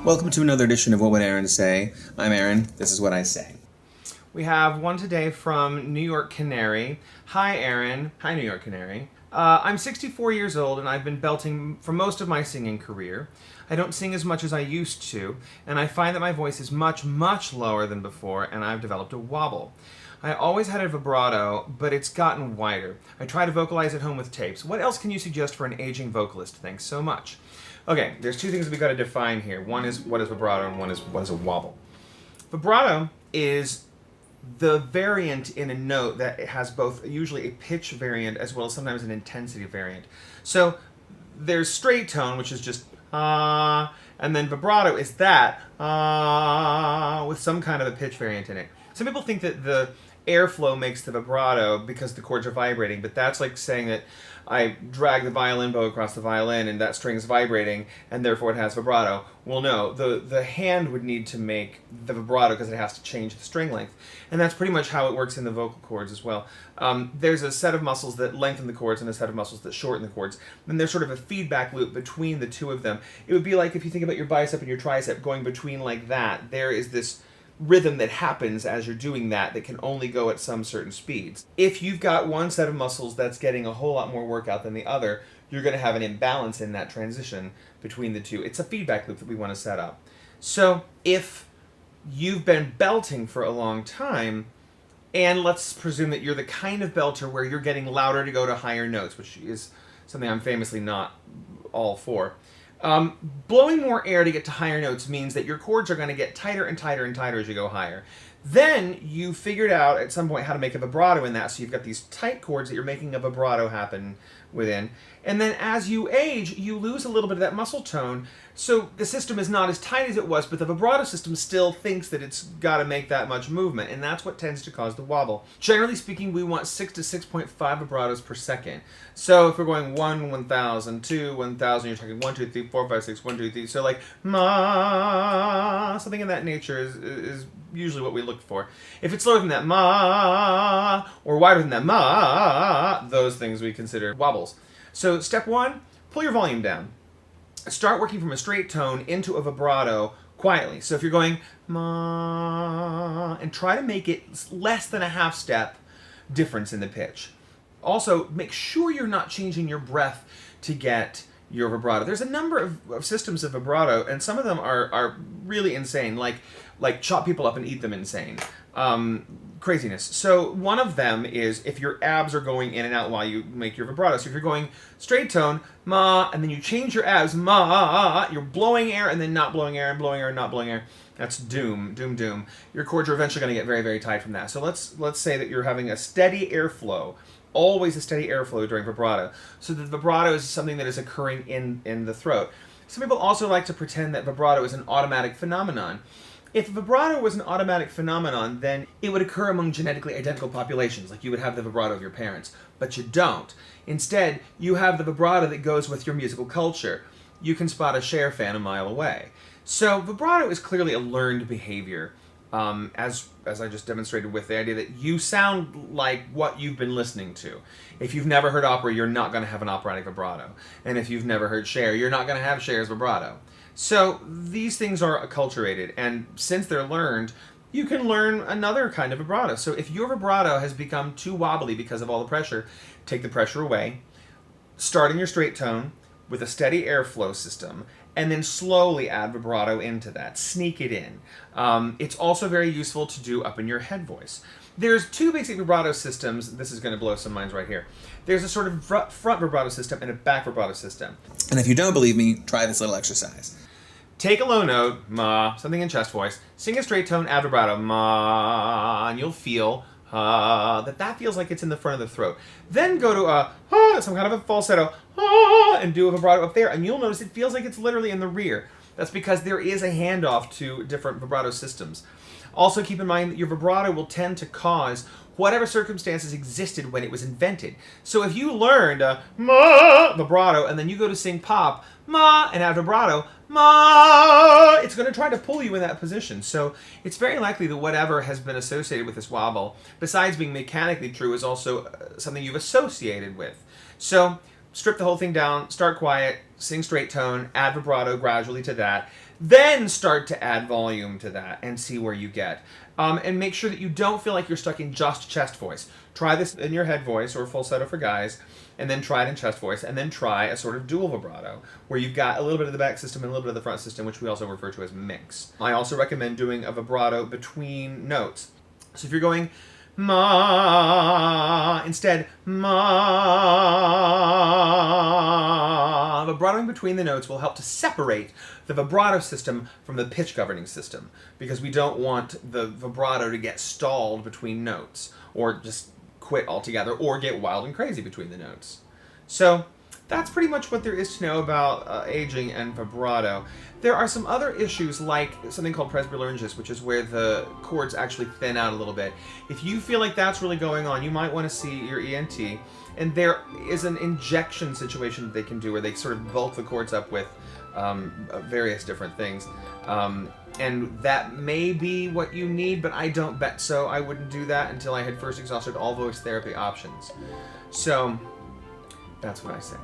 Welcome to another edition of What Would Aaron Say? I'm Aaron. This is what I say. We have one today from New York Canary. Hi, Aaron. Hi, New York Canary. I'm 64 years old and I've been belting for most of my singing career. I don't sing as much as I used to, and I find that my voice is much, much lower than before, and I've developed a wobble. I always had a vibrato, but it's gotten wider. I try to vocalize at home with tapes. What else can you suggest for an aging vocalist? Thanks so much. Okay, there's two things we got to define here. One is what is vibrato, and one is what is a wobble. Vibrato is the variant in a note that has both usually a pitch variant as well as sometimes an intensity variant. So there's straight tone, which is just and then vibrato is that with some kind of a pitch variant in it. Some people think that the airflow makes the vibrato because the chords are vibrating, but that's like saying that I drag the violin bow across the violin and that string is vibrating and therefore it has vibrato. Well, no, the hand would need to make the vibrato because it has to change the string length. And that's pretty much how it works in the vocal cords as well. There's a set of muscles that lengthen the cords and a set of muscles that shorten the cords. And there's sort of a feedback loop between the two of them. It would be like if you think about your bicep and your tricep going between like that. There is this rhythm that happens as you're doing that can only go at some certain speeds. If you've got one set of muscles that's getting a whole lot more workout than the other, you're going to have an imbalance in that transition between the two. It's a feedback loop that we want to set up. So if you've been belting for a long time, and let's presume that you're the kind of belter where you're getting louder to go to higher notes, which is something I'm famously not all for. Blowing more air to get to higher notes means that your chords are going to get tighter and tighter and tighter as you go higher. Then you figured out at some point how to make a vibrato in that, so you've got these tight chords that you're making a vibrato happen within. And then as you age, you lose a little bit of that muscle tone, so the system is not as tight as it was, but the vibrato system still thinks that it's got to make that much movement, and that's what tends to cause the wobble. Generally speaking, we want 6 to 6.5 vibratos per second. So if we're going 1, 1,000, 2, 1,000, you're talking 1, 2, 3, 4, 5, 6, 1, 2, 3. So like ma, something in that nature is usually what we look for. If it's slower than that ma, or wider than that ma, those things we consider wobbles. So step 1, pull your volume down. Start working from a straight tone into a vibrato quietly. So if you're going ma, and try to make it less than a half step difference in the pitch. Also, make sure you're not changing your breath to get your vibrato. There's a number of systems of vibrato, and some of them are really insane, like chop people up and eat them insane. Craziness. So one of them is if your abs are going in and out while you make your vibrato. So if you're going straight tone, ma, and then you change your abs, ma, you're blowing air and then not blowing air and blowing air and not blowing air. That's doom, doom, doom. Your chords are eventually going to get very, very tight from that. So let's say that you're having a steady airflow, always a steady airflow during vibrato. So the vibrato is something that is occurring in the throat. Some people also like to pretend that vibrato is an automatic phenomenon. If vibrato was an automatic phenomenon, then it would occur among genetically identical populations, like you would have the vibrato of your parents. But you don't. Instead, you have the vibrato that goes with your musical culture. You can spot a Cher fan a mile away. So vibrato is clearly a learned behavior, as I just demonstrated with the idea that you sound like what you've been listening to. If you've never heard opera, you're not going to have an operatic vibrato. And if you've never heard Cher, you're not going to have Cher's vibrato. So these things are acculturated, and since they're learned, you can learn another kind of vibrato. So if your vibrato has become too wobbly because of all the pressure, take the pressure away, start in your straight tone with a steady airflow system, and then slowly add vibrato into that. Sneak it in. It's also very useful to do up in your head voice. There's two basic vibrato systems. This is going to blow some minds right here. There's a sort of front vibrato system and a back vibrato system. And if you don't believe me, try this little exercise. Take a low note, ma, something in chest voice, sing a straight tone, add vibrato, ma, and you'll feel that feels like it's in the front of the throat. Then go to some kind of a falsetto, and do a vibrato up there, and you'll notice it feels like it's literally in the rear. That's because there is a handoff to different vibrato systems. Also keep in mind that your vibrato will tend to cause whatever circumstances existed when it was invented. So if you learned ma vibrato and then you go to sing pop, ma, and add vibrato, ma, it's going to try to pull you in that position. So it's very likely that whatever has been associated with this wobble, besides being mechanically true, is also something you've associated with. So strip the whole thing down, start quiet, sing straight tone, add vibrato gradually to that. Then start to add volume to that and see where you get. And make sure that you don't feel like you're stuck in just chest voice. Try this in your head voice or falsetto for guys, and then try it in chest voice, and then try a sort of dual vibrato, where you've got a little bit of the back system and a little bit of the front system, which we also refer to as mix. I also recommend doing a vibrato between notes. So if you're going ma, instead ma, vibratoing between the notes will help to separate the vibrato system from the pitch governing system, because we don't want the vibrato to get stalled between notes, or just quit altogether, or get wild and crazy between the notes. So that's pretty much what there is to know about aging and vibrato. There are some other issues, like something called presbylaryngitis, which is where the cords actually thin out a little bit. If you feel like that's really going on, you might want to see your ENT. And there is an injection situation that they can do where they sort of bulk the cords up with various different things. And that may be what you need, but I don't bet so. I wouldn't do that until I had first exhausted all voice therapy options. So that's what I say.